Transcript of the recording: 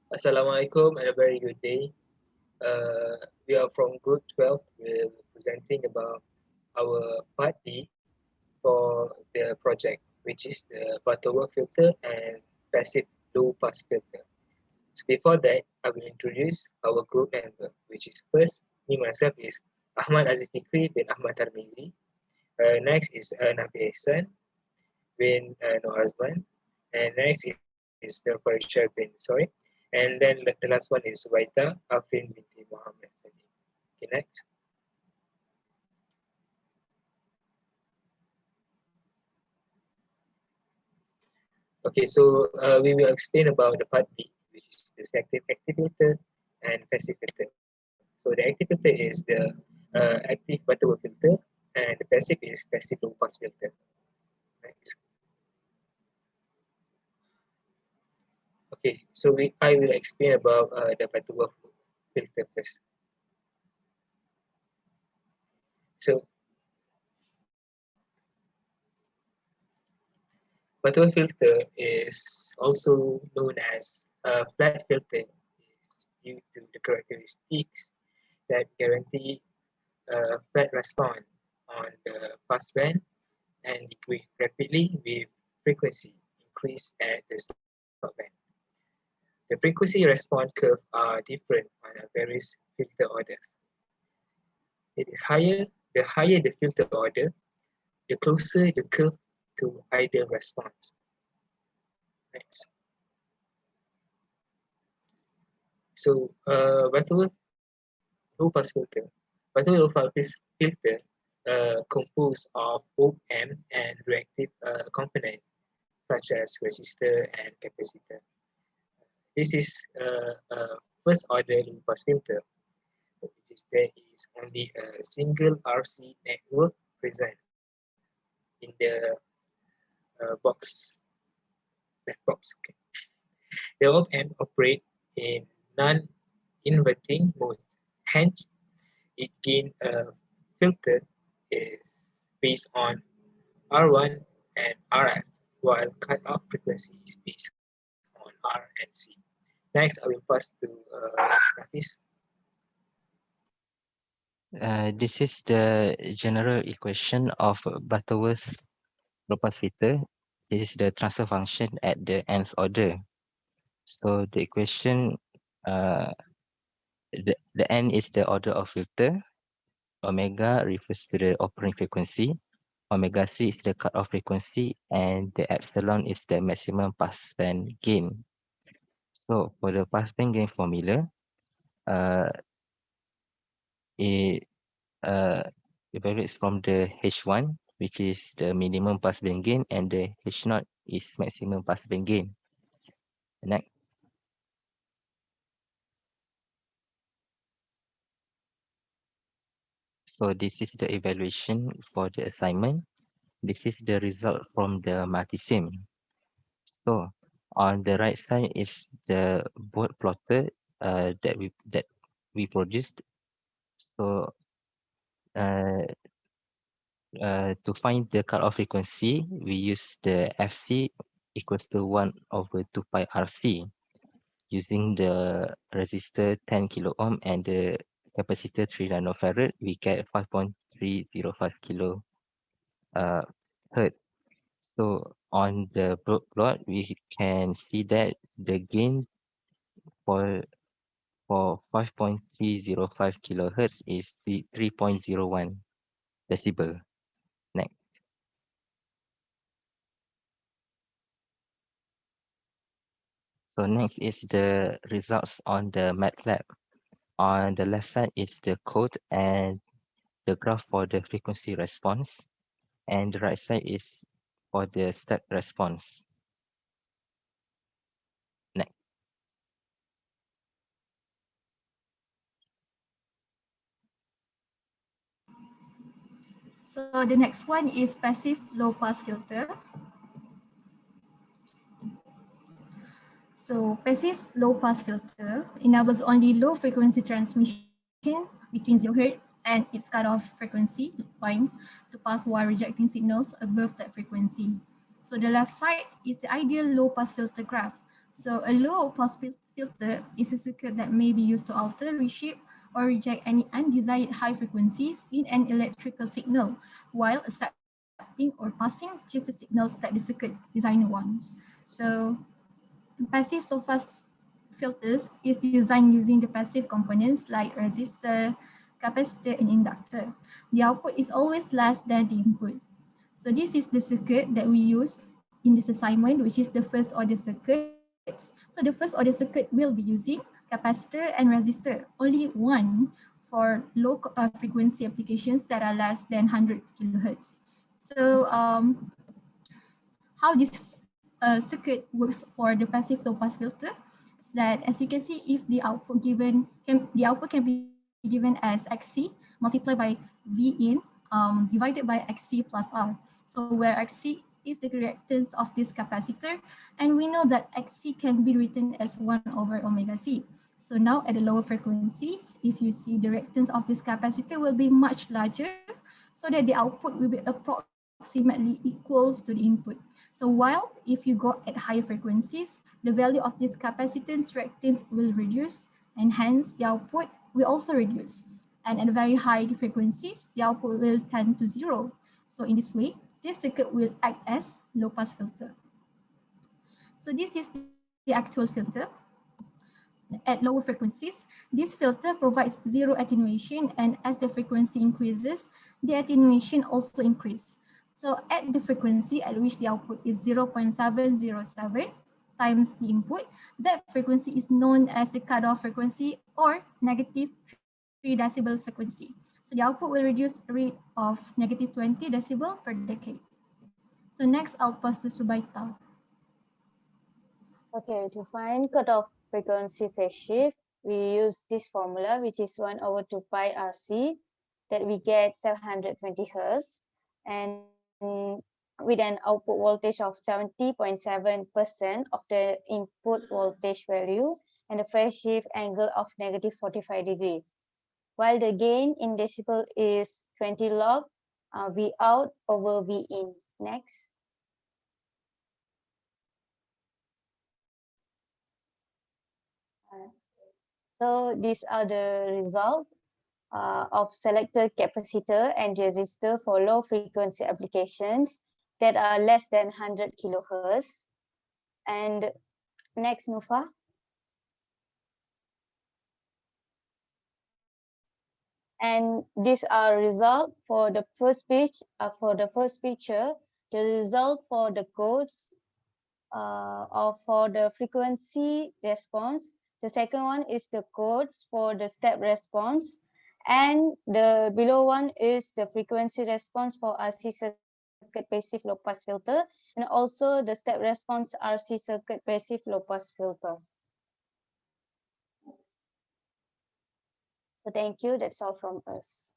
Assalamualaikum and a very good day. We are from Group 12. We're presenting about our part D for the project, which is the Butterworth filter and passive low pass filter. So before that, I will introduce our group member, which is first, me myself is Ahmad Aziz Fikri bin Ahmad Tarmizi. Next is Nabi Ehsan bin Noor Azman. And next is the Farisha bin Sorry. And then the last one is Subaita Afrin binti Muhammad Sadiq. Okay, next. Okay, so we will explain about the part B, which is the selective active filter and passive filter. So the active filter is the active butterworth filter, and the passive is passive low pass filter. Next. Okay, so I will explain about the butterworth filter first. So butterworth filter is also known as a flat filter, is due to the characteristics that guarantee a flat response on the passband and degrade rapidly with frequency increase at the stopband. The frequency response curve are different on various filter orders. The higher the filter order, the closer the curve to ideal response. Next. So, Butterworth low pass filter. Butterworth low pass filter composed of op-amp and reactive component such as resistor and capacitor. This is first order low pass filter, which is there is only a single RC network present in the box, left box. Okay. The op-amp operate in non-inverting mode. Hence, its gain filter is based on R1 and RF, while cutoff frequency is based on R and C. Next, I will pass to Nafis. This is the general equation of Butterworth low-pass filter. This is the transfer function at the nth order. So the equation, the n is the order of filter. Omega refers to the operating frequency. Omega c is the cutoff frequency, and the epsilon is the maximum passband gain. So for the passband gain formula, it evaluates from the H1, which is the minimum passband gain, and the H0 is maximum passband gain. Next. So this is the evaluation for the assignment. This is the result from the multisim. So on the right side is the board plotter that we produced. So to find the cutoff frequency, we use the FC equals to 1/2 pi RC using the resistor 10 kilo ohm and the capacitor 3 nanofarad. We get 5.305 kilo hertz. So on the plot, we can see that the gain for 5.305 kilohertz is 3.01 decibel. Next. So next is the results on the MATLAB. On the left side is the code and the graph for the frequency response, and the right side is for the step response. Next. So the next one is passive low pass filter. So passive low pass filter enables only low frequency transmission between 0 Hz and its cutoff frequency point to pass while rejecting signals above that frequency. So the left side is the ideal low pass filter graph. So a low pass filter is a circuit that may be used to alter, reshape, or reject any undesired high frequencies in an electrical signal, while accepting or passing just the signals that the circuit designer wants. So passive low-pass filters is designed using the passive components like resistor, capacitor, and inductor. The output is always less than the input. So this is the circuit that we use in this assignment, which is the first order circuits. So the first order circuit will be using capacitor and resistor, only one for low frequency applications that are less than 100 kilohertz. So how this circuit works for the passive low pass filter is that, as you can see, if the output can be given as Xc multiplied by V in divided by Xc plus R. So where Xc is the reactance of this capacitor, and we know that Xc can be written as 1 over omega C. So now at the lower frequencies, if you see the reactance of this capacitor will be much larger, so that the output will be approximately equals to the input. So while if you go at higher frequencies, the value of this capacitance reactance will reduce, and hence the output will also reduce. And at very high frequencies, the output will tend to zero. So in this way, this circuit will act as low pass filter. So this is the actual filter. At lower frequencies, this filter provides zero attenuation, and as the frequency increases, the attenuation also increases. So at the frequency at which the output is 0.707 times the input, that frequency is known as the cutoff frequency or negative 3 decibel frequency. So the output will reduce a rate of negative 20 decibel per decade. So next, I'll pass to Subaita. Okay, to find cutoff frequency phase shift, we use this formula, which is 1 over 2 pi RC, that we get 720 Hertz, and with an output voltage of 70.7% of the input voltage value, and a phase shift angle of negative 45 degree. While the gain in decibel is 20 log V out over V in. Next. So these are the results of selected capacitor and resistor for low frequency applications that are less than 100 kilohertz. And next, Nufa. And these are results for the first picture. The result for the codes for the frequency response. The second one is the codes for the step response, and the below one is the frequency response for RC circuit passive low pass filter, and also the step response RC circuit passive low pass filter. So thank you. That's all from us.